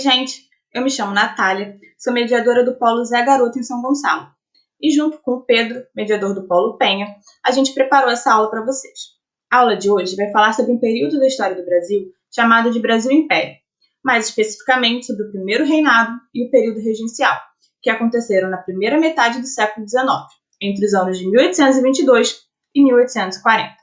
gente! Eu me chamo Natália, sou mediadora do Polo Zé Garoto em São Gonçalo. E junto com o Pedro, mediador do Polo Penha, a gente preparou essa aula para vocês. A aula de hoje vai falar sobre um período da história do Brasil chamado de Brasil Império, mais especificamente sobre o primeiro reinado e o período regencial, que aconteceram na primeira metade do século XIX, entre os anos de 1822 e 1840.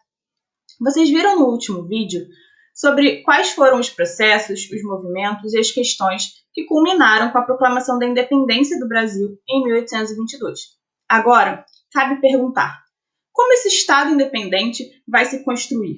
Vocês viram no último vídeo sobre quais foram os processos, os movimentos e as questões que culminaram com a proclamação da independência do Brasil em 1822. Agora, cabe perguntar: como esse Estado independente vai se construir?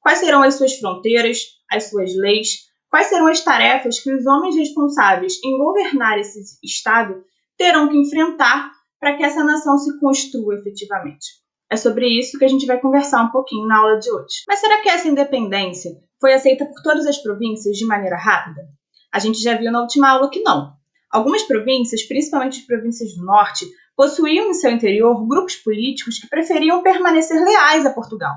Quais serão as suas fronteiras, as suas leis? Quais serão as tarefas que os homens responsáveis em governar esse Estado terão que enfrentar para que essa nação se construa efetivamente? É sobre isso que a gente vai conversar um pouquinho na aula de hoje. Mas será que essa independência foi aceita por todas as províncias de maneira rápida? A gente já viu na última aula que não. Algumas províncias, principalmente as províncias do norte, possuíam em seu interior grupos políticos que preferiam permanecer leais a Portugal.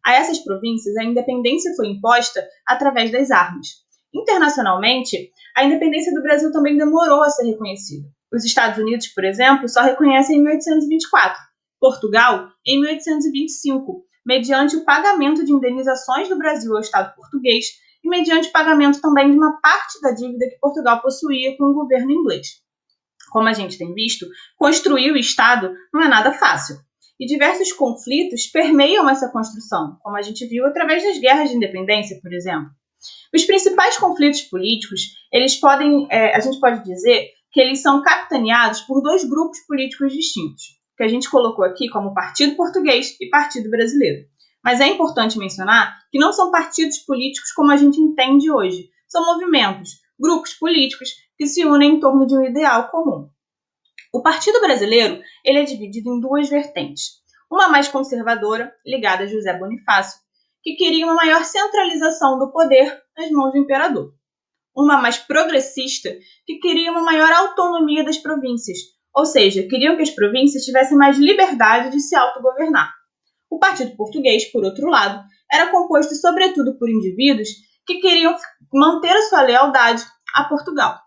A essas províncias, a independência foi imposta através das armas. Internacionalmente, a independência do Brasil também demorou a ser reconhecida. Os Estados Unidos, por exemplo, só reconhecem em 1824. Portugal, em 1825, mediante o pagamento de indenizações do Brasil ao Estado português e mediante o pagamento também de uma parte da dívida que Portugal possuía com o governo inglês. Como a gente tem visto, construir o Estado não é nada fácil. E diversos conflitos permeiam essa construção, como a gente viu através das guerras de independência, por exemplo. Os principais conflitos políticos, a gente pode dizer que eles são capitaneados por dois grupos políticos distintos, que a gente colocou aqui como Partido Português e Partido Brasileiro. Mas é importante mencionar que não são partidos políticos como a gente entende hoje. São movimentos, grupos políticos que se unem em torno de um ideal comum. O Partido Brasileiro ele é dividido em duas vertentes. Uma mais conservadora, ligada a José Bonifácio, que queria uma maior centralização do poder nas mãos do imperador. Uma mais progressista, que queria uma maior autonomia das províncias, ou seja, queriam que as províncias tivessem mais liberdade de se autogovernar. O Partido Português, por outro lado, era composto sobretudo por indivíduos que queriam manter a sua lealdade a Portugal.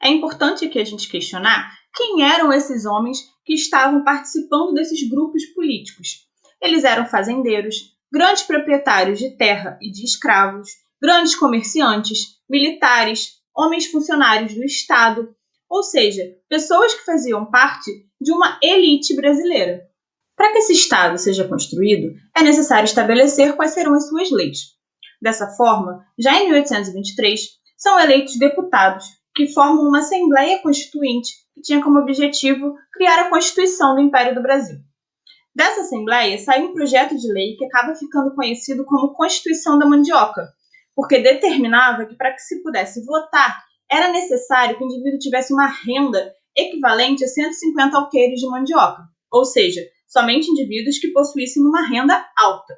É importante aqui a gente questionar quem eram esses homens que estavam participando desses grupos políticos. Eles eram fazendeiros, grandes proprietários de terra e de escravos, grandes comerciantes, militares, homens funcionários do Estado, ou seja, pessoas que faziam parte de uma elite brasileira. Para que esse Estado seja construído, é necessário estabelecer quais serão as suas leis. Dessa forma, já em 1823, são eleitos deputados que formam uma Assembleia Constituinte que tinha como objetivo criar a Constituição do Império do Brasil. Dessa Assembleia sai um projeto de lei que acaba ficando conhecido como Constituição da Mandioca, porque determinava que para que se pudesse votar, era necessário que o indivíduo tivesse uma renda equivalente a 150 alqueires de mandioca, ou seja, somente indivíduos que possuíssem uma renda alta.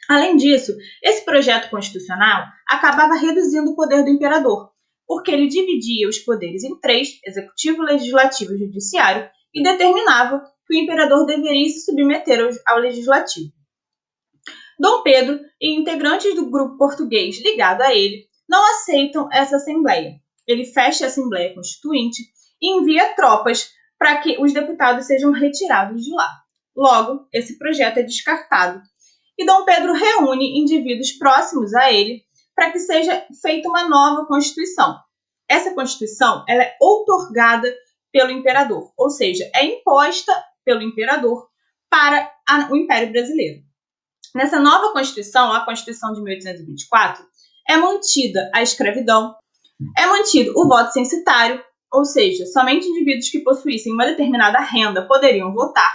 Além disso, esse projeto constitucional acabava reduzindo o poder do imperador, porque ele dividia os poderes em três, executivo, legislativo e judiciário, e determinava que o imperador deveria se submeter ao legislativo. Dom Pedro e integrantes do grupo português ligado a ele não aceitam essa Assembleia. Ele fecha a Assembleia Constituinte e envia tropas para que os deputados sejam retirados de lá. Logo, esse projeto é descartado e Dom Pedro reúne indivíduos próximos a ele para que seja feita uma nova Constituição. Essa Constituição ela é outorgada pelo imperador, ou seja, é imposta pelo imperador para o Império Brasileiro. Nessa nova Constituição, a Constituição de 1824, é mantida a escravidão, é mantido o voto censitário, ou seja, somente indivíduos que possuíssem uma determinada renda poderiam votar.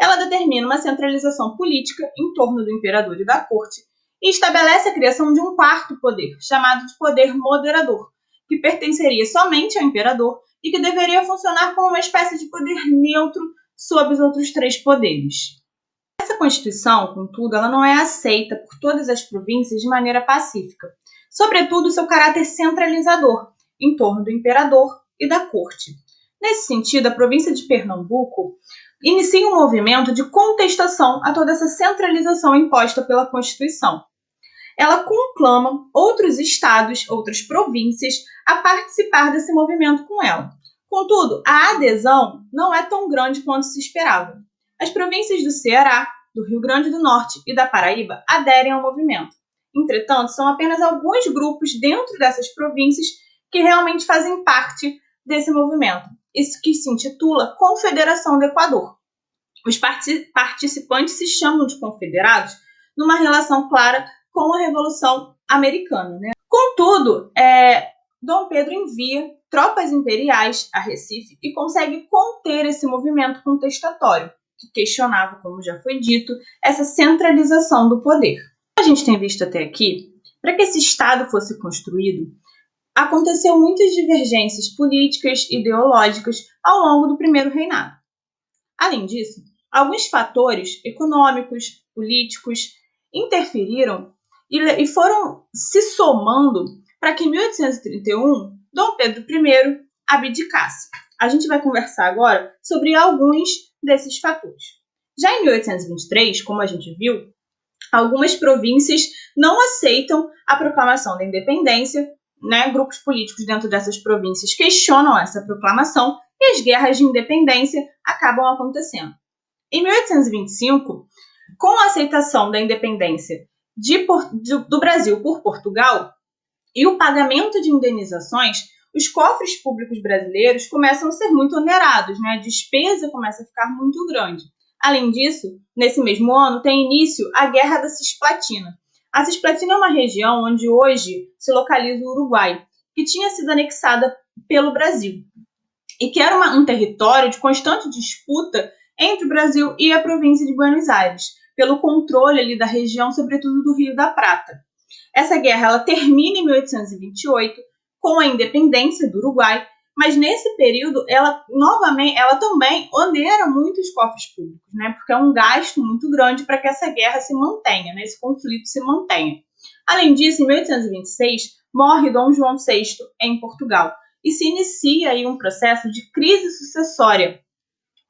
Ela determina uma centralização política em torno do imperador e da corte e estabelece a criação de um quarto poder, chamado de poder moderador, que pertenceria somente ao imperador e que deveria funcionar como uma espécie de poder neutro sobre os outros três poderes. Essa Constituição, contudo, ela não é aceita por todas as províncias de maneira pacífica, sobretudo seu caráter centralizador, em torno do imperador e da corte. Nesse sentido, a província de Pernambuco inicia um movimento de contestação a toda essa centralização imposta pela Constituição. ela conclama outros estados, outras províncias, a participar desse movimento com ela. Contudo, a adesão não é tão grande quanto se esperava. As províncias do Ceará, do Rio Grande do Norte e da Paraíba aderem ao movimento. Entretanto, são apenas alguns grupos dentro dessas províncias que realmente fazem parte desse movimento. Isso que se intitula Confederação do Equador. Os participantes se chamam de confederados numa relação clara com a Revolução Americana, né? Contudo, Dom Pedro envia tropas imperiais a Recife e consegue conter esse movimento contestatório, que questionava, como já foi dito, essa centralização do poder. A gente tem visto até aqui, para que esse Estado fosse construído, aconteceu muitas divergências políticas e ideológicas ao longo do primeiro reinado. Além disso, alguns fatores econômicos, políticos, interferiram e foram se somando para que em 1831 Dom Pedro I abdicasse. A gente vai conversar agora sobre alguns desses fatores. Já em 1823, como a gente viu, algumas províncias não aceitam a proclamação da independência, né? Grupos políticos dentro dessas províncias questionam essa proclamação e as guerras de independência acabam acontecendo. Em 1825, com a aceitação da independência do Brasil por Portugal e o pagamento de indenizações, os cofres públicos brasileiros começam a ser muito onerados, né? A despesa começa a ficar muito grande. Além disso, nesse mesmo ano tem início a Guerra da Cisplatina. A Cisplatina é uma região onde hoje se localiza o Uruguai, que tinha sido anexada pelo Brasil e que era um território de constante disputa entre o Brasil e a província de Buenos Aires, pelo controle ali da região, sobretudo do Rio da Prata. Essa guerra ela termina em 1828 com a independência do Uruguai, mas nesse período ela também onera muito os cofres públicos, né? Porque é um gasto muito grande para que essa guerra se mantenha, né? Esse conflito se mantenha. Além disso, em 1826 morre Dom João VI em Portugal e se inicia aí um processo de crise sucessória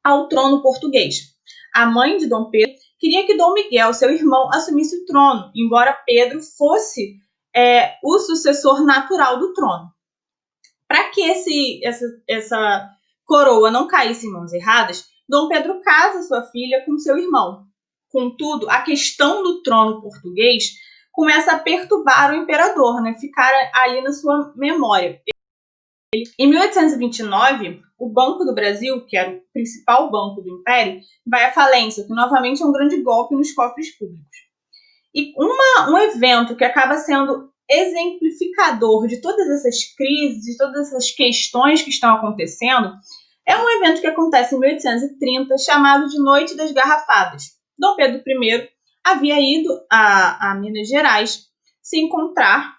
ao trono português. A mãe de Dom Pedro queria que Dom Miguel, seu irmão, assumisse o trono, embora Pedro fosse o sucessor natural do trono. Para que essa coroa não caísse em mãos erradas, Dom Pedro casa sua filha com seu irmão. Contudo, a questão do trono português começa a perturbar o imperador, né? Ficar ali na sua memória. Em 1829, o Banco do Brasil, que era o principal banco do Império, vai à falência, que novamente é um grande golpe nos cofres públicos. E um evento que acaba sendo exemplificador de todas essas crises, de todas essas questões que estão acontecendo, é um evento que acontece em 1830, chamado de Noite das Garrafadas. Dom Pedro I havia ido a Minas Gerais se encontrar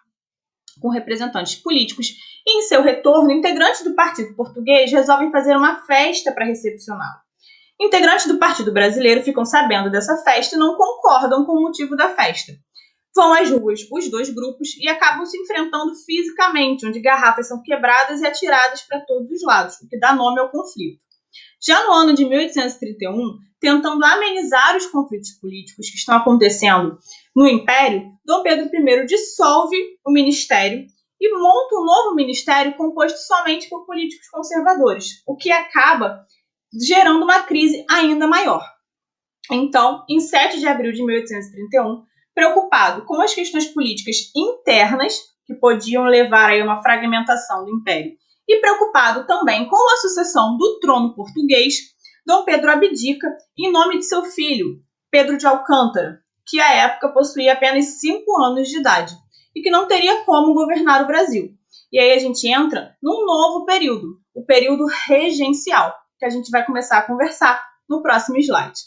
com representantes políticos e, em seu retorno, integrantes do Partido Português resolvem fazer uma festa para recepcioná-lo. Integrantes do Partido Brasileiro ficam sabendo dessa festa e não concordam com o motivo da festa. Vão às ruas os dois grupos e acabam se enfrentando fisicamente, onde garrafas são quebradas e atiradas para todos os lados, o que dá nome ao conflito. Já no ano de 1831, tentando amenizar os conflitos políticos que estão acontecendo no Império, Dom Pedro I dissolve o ministério e monta um novo ministério composto somente por políticos conservadores, o que acaba gerando uma crise ainda maior. Então, em 7 de abril de 1831, preocupado com as questões políticas internas, que podiam levar a uma fragmentação do Império, e preocupado também com a sucessão do trono português, Dom Pedro abdica em nome de seu filho, Pedro de Alcântara, que à época possuía apenas 5 anos de idade e que não teria como governar o Brasil. E aí a gente entra num novo período, o período regencial, que a gente vai começar a conversar no próximo slide.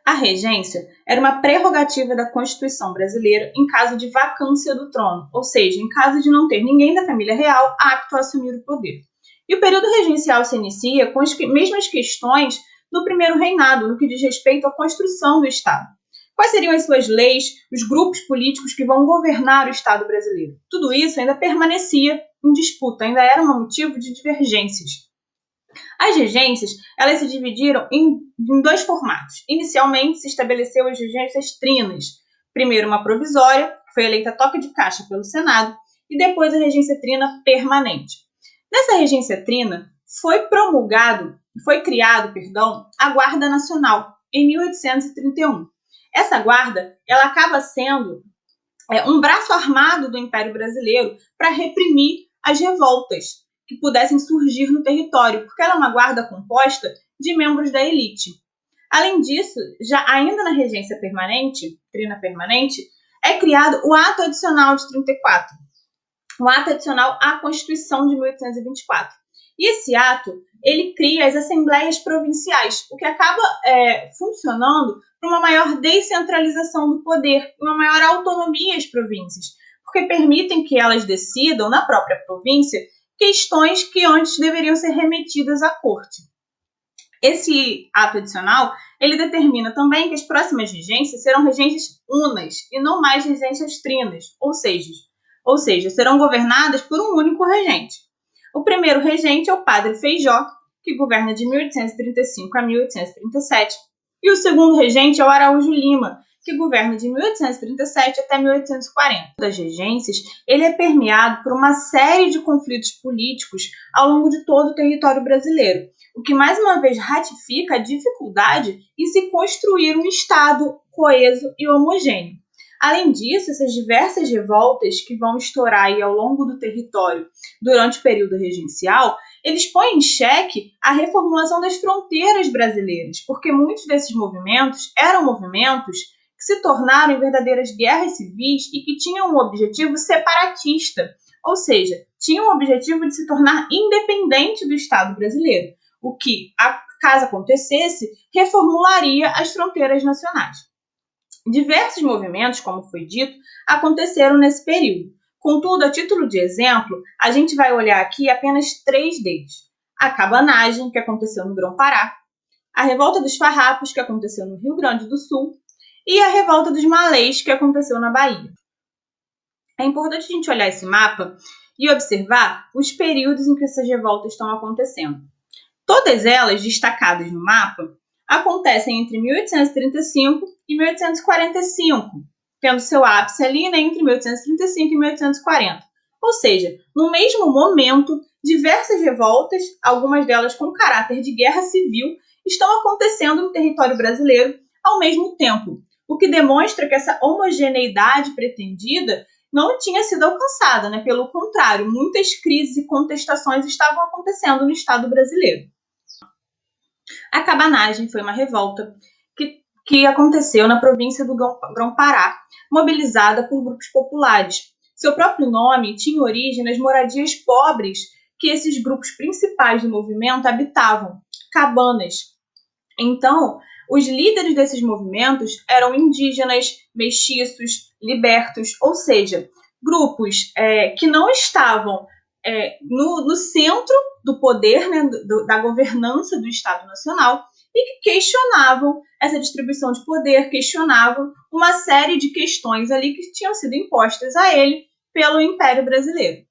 A regência era uma prerrogativa da Constituição brasileira em caso de vacância do trono, ou seja, em caso de não ter ninguém da família real apto a assumir o poder. E o período regencial se inicia com as mesmas questões do primeiro reinado, no que diz respeito à construção do Estado. Quais seriam as suas leis, os grupos políticos que vão governar o Estado brasileiro? Tudo isso ainda permanecia em disputa, ainda era um motivo de divergências. As regências elas se dividiram em dois formatos. Inicialmente, se estabeleceu as regências trinas, Primeiro uma provisória, que foi eleita a toque de caixa pelo Senado, e depois a regência trina permanente. Nessa regência trina foi criado, a Guarda Nacional, em 1831. Essa guarda, ela acaba sendo um braço armado do Império Brasileiro para reprimir as revoltas que pudessem surgir no território, porque ela é uma guarda composta de membros da elite. Além disso, já ainda na regência permanente, trina permanente, é criado o Ato Adicional de 34, o Ato Adicional à Constituição de 1824. E esse ato, ele cria as assembleias provinciais, o que acaba funcionando para uma maior descentralização do poder, uma maior autonomia às províncias, porque permitem que elas decidam, na própria província, questões que antes deveriam ser remetidas à corte. Esse ato adicional, ele determina também que as próximas regências serão regências unas e não mais regências trinas, ou seja, serão governadas por um único regente. O primeiro regente é o Padre Feijó, que governa de 1835 a 1837, e o segundo regente é o Araújo Lima, que governa de 1837 até 1840. Das regências, ele é permeado por uma série de conflitos políticos ao longo de todo o território brasileiro, o que mais uma vez ratifica a dificuldade em se construir um Estado coeso e homogêneo. Além disso, essas diversas revoltas que vão estourar aí ao longo do território durante o período regencial, eles põem em xeque a reformulação das fronteiras brasileiras, porque muitos desses movimentos eram movimentos que se tornaram em verdadeiras guerras civis e que tinham um objetivo separatista, ou seja, tinham o objetivo de se tornar independente do Estado brasileiro, o que, caso acontecesse, reformularia as fronteiras nacionais. Diversos movimentos, como foi dito, aconteceram nesse período. Contudo, a título de exemplo, a gente vai olhar aqui apenas 3 deles. A cabanagem, que aconteceu no Grão-Pará, a revolta dos farrapos, que aconteceu no Rio Grande do Sul, e a revolta dos malês, que aconteceu na Bahia. É importante a gente olhar esse mapa e observar os períodos em que essas revoltas estão acontecendo. Todas elas, destacadas no mapa, acontecem entre 1835 e 1845, tendo seu ápice ali entre 1835 e 1840. Ou seja, no mesmo momento, diversas revoltas, algumas delas com caráter de guerra civil, estão acontecendo no território brasileiro ao mesmo tempo, o que demonstra que essa homogeneidade pretendida não tinha sido alcançada, né? Pelo contrário, muitas crises e contestações estavam acontecendo no Estado brasileiro. A cabanagem foi uma revolta que aconteceu na província do Grão-Pará, mobilizada por grupos populares. Seu próprio nome tinha origem nas moradias pobres que esses grupos principais do movimento habitavam, cabanas. Então, os líderes desses movimentos eram indígenas, mestiços, libertos, ou seja, grupos que não estavam no centro do poder, né, da governança do Estado Nacional, e que questionavam essa distribuição de poder, questionavam uma série de questões ali que tinham sido impostas a ele pelo Império Brasileiro.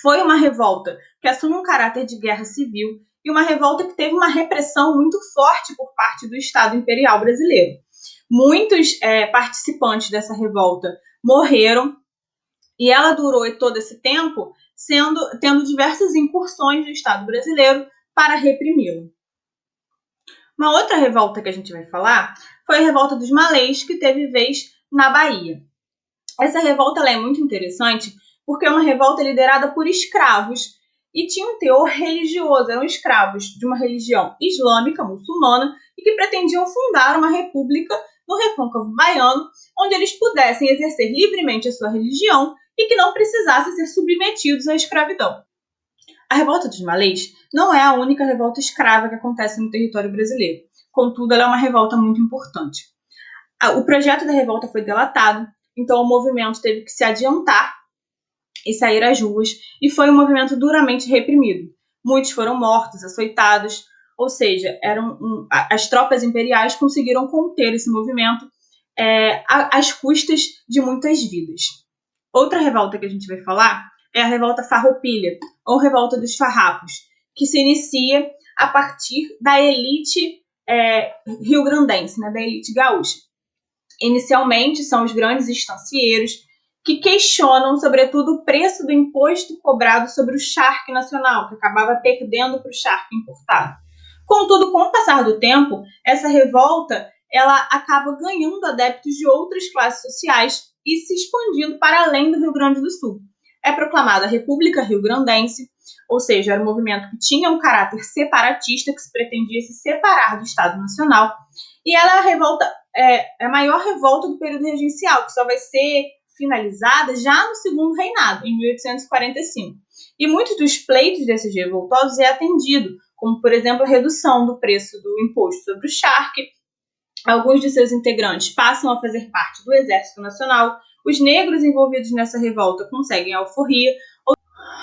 Foi uma revolta que assume um caráter de guerra civil e uma revolta que teve uma repressão muito forte por parte do Estado Imperial Brasileiro. Muitos participantes dessa revolta morreram e ela durou todo esse tempo tendo diversas incursões do Estado brasileiro para reprimi-lo. Uma outra revolta que a gente vai falar foi a revolta dos malês, que teve vez na Bahia. Essa revolta ela é muito interessante porque é uma revolta liderada por escravos e tinha um teor religioso. Eram escravos de uma religião islâmica, muçulmana, e que pretendiam fundar uma república no recôncavo baiano, onde eles pudessem exercer livremente a sua religião e que não precisassem ser submetidos à escravidão. A revolta dos malês não é a única revolta escrava que acontece no território brasileiro. Contudo, ela é uma revolta muito importante. O projeto da revolta foi delatado, então o movimento teve que se adiantar e sair às ruas, e foi um movimento duramente reprimido. Muitos foram mortos, açoitados, ou seja, as tropas imperiais conseguiram conter esse movimento às custas de muitas vidas. Outra revolta que a gente vai falar é a revolta farroupilha, ou revolta dos farrapos, que se inicia a partir da elite rio-grandense, né, da elite gaúcha. Inicialmente, são os grandes estancieiros que questionam, sobretudo, o preço do imposto cobrado sobre o charque nacional, que acabava perdendo para o charque importado. Contudo, com o passar do tempo, essa revolta ela acaba ganhando adeptos de outras classes sociais e se expandindo para além do Rio Grande do Sul. É proclamada a República Rio-Grandense, ou seja, era um movimento que tinha um caráter separatista, que se pretendia se separar do Estado Nacional, e ela é a maior revolta do período regencial, que só vai ser finalizada já no segundo reinado, em 1845. E muitos dos pleitos desses revoltosos é atendido, como, por exemplo, a redução do preço do imposto sobre o charque. Alguns de seus integrantes passam a fazer parte do Exército Nacional. Os negros envolvidos nessa revolta conseguem alforria,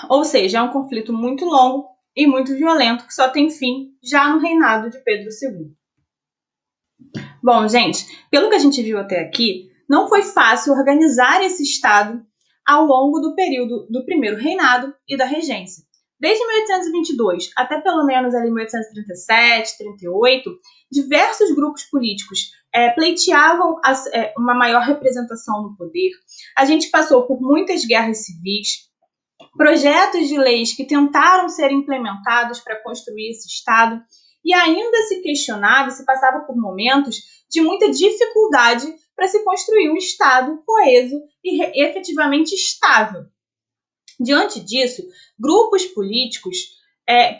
ou seja, é um conflito muito longo e muito violento que só tem fim já no reinado de Pedro II. Bom, gente, pelo que a gente viu até aqui, não foi fácil organizar esse Estado ao longo do período do primeiro reinado e da regência. Desde 1822 até pelo menos ali 1837, 38, diversos grupos políticos pleiteavam uma maior representação no poder. A gente passou por muitas guerras civis, projetos de leis que tentaram ser implementados para construir esse Estado, e ainda se questionava e se passava por momentos de muita dificuldade para se construir um Estado coeso e efetivamente estável. Diante disso, grupos políticos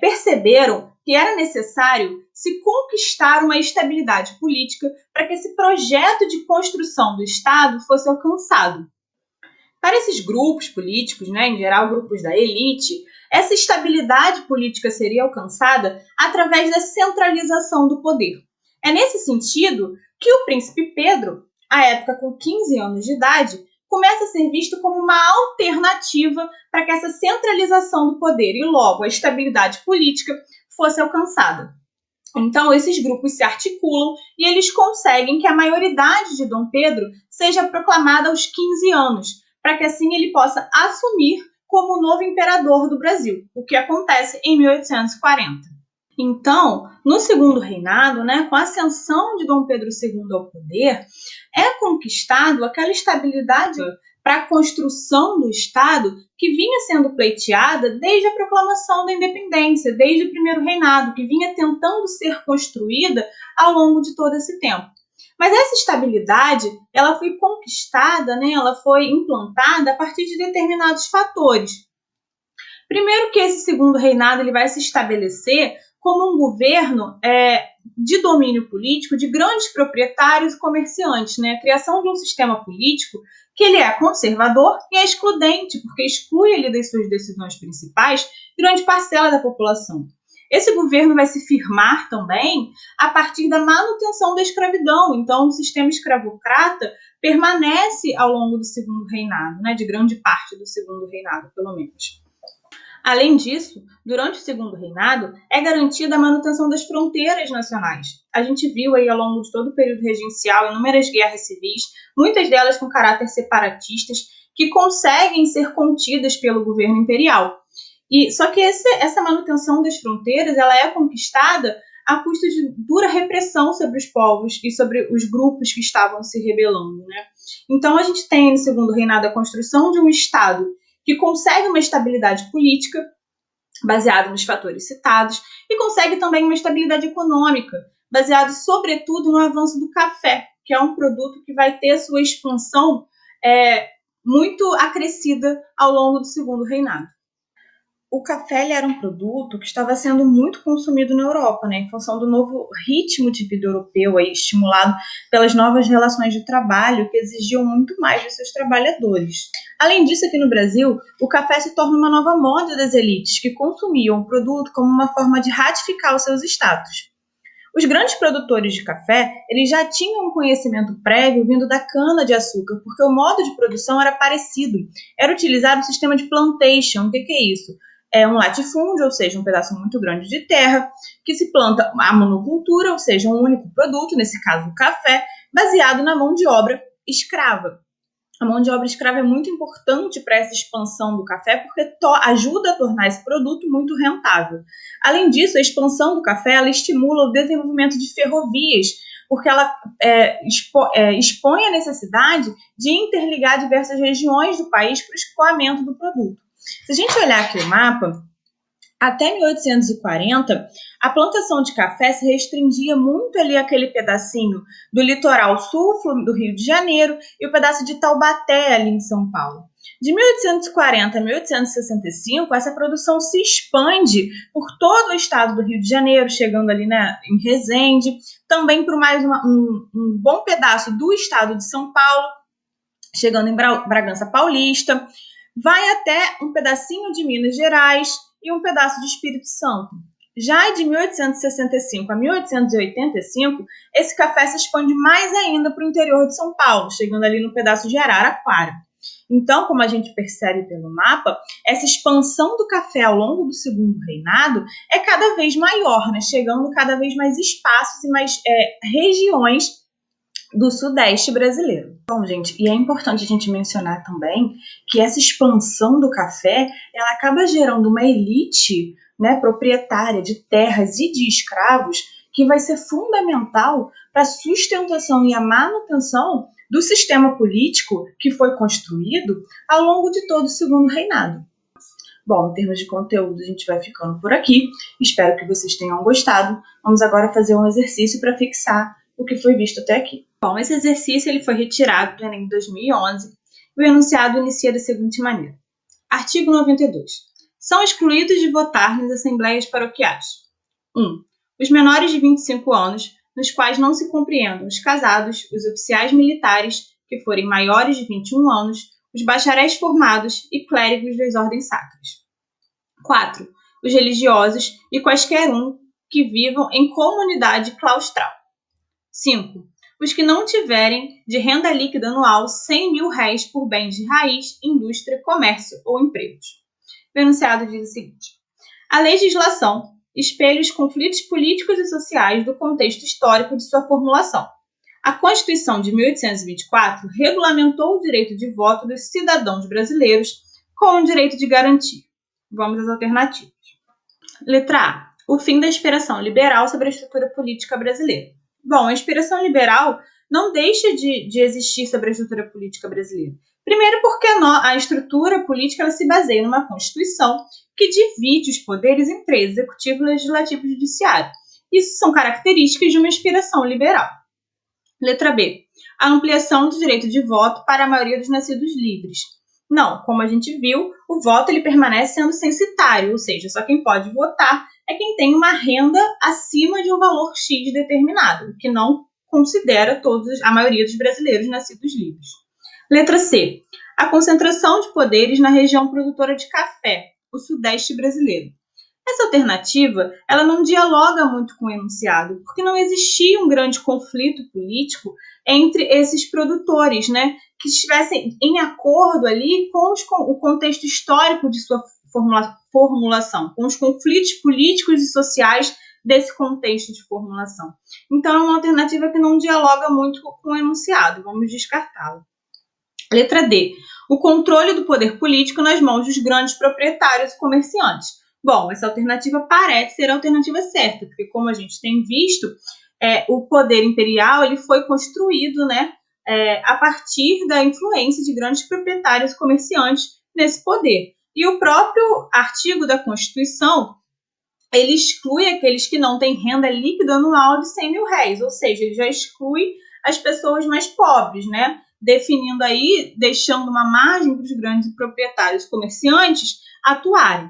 perceberam que era necessário se conquistar uma estabilidade política para que esse projeto de construção do Estado fosse alcançado. Para esses grupos políticos, em geral grupos da elite, essa estabilidade política seria alcançada através da centralização do poder. É nesse sentido que o príncipe Pedro, à época com 15 anos de idade, começa a ser visto como uma alternativa para que essa centralização do poder e logo a estabilidade política fosse alcançada. Então, esses grupos se articulam e eles conseguem que a maioridade de Dom Pedro seja proclamada aos 15 anos, para que assim ele possa assumir como o novo imperador do Brasil, o que acontece em 1840. Então, no segundo reinado, com a ascensão de Dom Pedro II ao poder, é conquistado aquela estabilidade para a construção do Estado que vinha sendo pleiteada desde a proclamação da independência, desde o primeiro reinado, que vinha tentando ser construída ao longo de todo esse tempo. Mas essa estabilidade, ela foi conquistada, ela foi implantada a partir de determinados fatores. Primeiro que esse segundo reinado ele vai se estabelecer como um governo de domínio político de grandes proprietários e comerciantes, a criação de um sistema político que ele é conservador e é excludente, porque exclui ele das suas decisões principais grande parcela da população. Esse governo vai se firmar também a partir da manutenção da escravidão. Então, o sistema escravocrata permanece ao longo do segundo reinado, de grande parte do segundo reinado, pelo menos. Além disso, durante o segundo reinado, é garantida a manutenção das fronteiras nacionais. A gente viu aí ao longo de todo o período regencial inúmeras guerras civis, muitas delas com caráter separatistas, que conseguem ser contidas pelo governo imperial. Só que essa manutenção das fronteiras ela é conquistada a custo de dura repressão sobre os povos e sobre os grupos que estavam se rebelando. Então, a gente tem no segundo reinado a construção de um Estado que consegue uma estabilidade política, baseada nos fatores citados, e consegue também uma estabilidade econômica, baseado sobretudo no avanço do café, que é um produto que vai ter sua expansão muito acrescida ao longo do segundo reinado. O café era um produto que estava sendo muito consumido na Europa, em função do novo ritmo de vida europeu, estimulado pelas novas relações de trabalho que exigiam muito mais dos seus trabalhadores. Além disso, aqui no Brasil, o café se torna uma nova moda das elites, que consumiam o produto como uma forma de ratificar os seus status. Os grandes produtores de café, eles já tinham um conhecimento prévio vindo da cana-de-açúcar, porque o modo de produção era parecido. Era utilizado o sistema de plantation. O que é isso? É um latifúndio, ou seja, um pedaço muito grande de terra, que se planta a monocultura, ou seja, um único produto, nesse caso o café, baseado na mão de obra escrava. A mão de obra escrava é muito importante para essa expansão do café porque ajuda a tornar esse produto muito rentável. Além disso, a expansão do café ela estimula o desenvolvimento de ferrovias, porque ela expõe a necessidade de interligar diversas regiões do país para o escoamento do produto. Se a gente olhar aqui o mapa, até 1840, a plantação de café se restringia muito ali àquele pedacinho do litoral sul do Rio de Janeiro e o pedaço de Taubaté ali em São Paulo. De 1840 a 1865, essa produção se expande por todo o estado do Rio de Janeiro, chegando ali em Resende, também por mais um bom pedaço do estado de São Paulo, chegando em Bragança Paulista, vai até um pedacinho de Minas Gerais e um pedaço de Espírito Santo. Já de 1865 a 1885, esse café se expande mais ainda para o interior de São Paulo, chegando ali no pedaço de Araraquara. Então, como a gente percebe pelo mapa, essa expansão do café ao longo do Segundo Reinado é cada vez maior, né? Chegando cada vez mais espaços e mais regiões do Sudeste brasileiro. Bom, gente, e é importante a gente mencionar também que essa expansão do café, ela acaba gerando uma elite, né, proprietária de terras e de escravos que vai ser fundamental para a sustentação e a manutenção do sistema político que foi construído ao longo de todo o Segundo Reinado. Bom, em termos de conteúdo, a gente vai ficando por aqui. Espero que vocês tenham gostado. Vamos agora fazer um exercício para fixar o que foi visto até aqui. Bom, esse exercício ele foi retirado do Enem de 2011 e o enunciado inicia da seguinte maneira. Artigo 92. São excluídos de votar nas assembleias paroquiais. 1. Os menores de 25 anos, nos quais não se compreendam os casados, os oficiais militares, que forem maiores de 21 anos, os bacharéis formados e clérigos das ordens sacras. 4. Os religiosos e quaisquer que vivam em comunidade claustral. 5. Os que não tiverem de renda líquida anual 100 mil réis por bens de raiz, indústria, comércio ou empregos. O enunciado diz o seguinte. A legislação espelha os conflitos políticos e sociais do contexto histórico de sua formulação. A Constituição de 1824 regulamentou o direito de voto dos cidadãos brasileiros com o direito de garantia. Vamos às alternativas. Letra A. O fim da inspiração liberal sobre a estrutura política brasileira. Bom, a inspiração liberal não deixa de existir sobre a estrutura política brasileira. Primeiro porque a estrutura política ela se baseia numa Constituição que divide os poderes em três, executivo, legislativo e judiciário. Isso são características de uma inspiração liberal. Letra B. A ampliação do direito de voto para a maioria dos nascidos livres. Não, como a gente viu, o voto ele permanece sendo censitário, ou seja, só quem pode votar é quem tem uma renda acima de um valor X determinado, que não considera a maioria dos brasileiros nascidos livres. Letra C. A concentração de poderes na região produtora de café, o Sudeste brasileiro. Essa alternativa ela não dialoga muito com o enunciado, porque não existia um grande conflito político entre esses produtores, né, que estivessem em acordo ali com o contexto histórico de sua formulação, com os conflitos políticos e sociais desse contexto de formulação. Então, é uma alternativa que não dialoga muito com o enunciado, vamos descartá-la. Letra D. O controle do poder político nas mãos dos grandes proprietários e comerciantes. Bom, essa alternativa parece ser a alternativa certa, porque como a gente tem visto, o poder imperial ele foi construído, né, a partir da influência de grandes proprietários e comerciantes nesse poder. E o próprio artigo da Constituição, ele exclui aqueles que não têm renda líquida anual de 100 mil réis, ou seja, ele já exclui as pessoas mais pobres, né? Definindo aí, deixando uma margem para os grandes proprietários e comerciantes atuarem.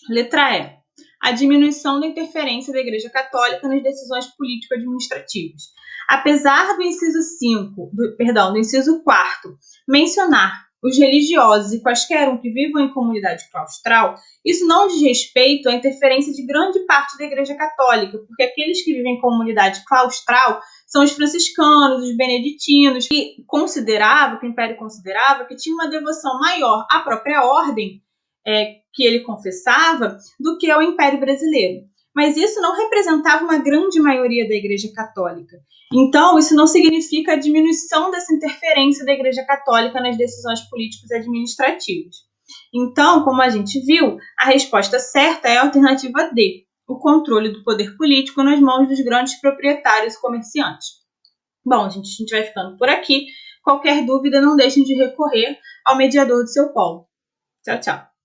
Letra E. A diminuição da interferência da Igreja Católica nas decisões político-administrativas. Apesar do inciso 4 mencionar os religiosos e quaisquer que vivam em comunidade claustral, isso não diz respeito à interferência de grande parte da Igreja Católica, porque aqueles que vivem em comunidade claustral são os franciscanos, os beneditinos, que o Império considerava que tinha uma devoção maior à própria ordem que ele confessava do que ao Império Brasileiro. mas isso não representava uma grande maioria da Igreja Católica. Então, isso não significa a diminuição dessa interferência da Igreja Católica nas decisões políticas e administrativas. Então, como a gente viu, a resposta certa é a alternativa D, o controle do poder político nas mãos dos grandes proprietários e comerciantes. Bom, gente, a gente vai ficando por aqui. Qualquer dúvida, não deixem de recorrer ao mediador do seu polo. Tchau, tchau.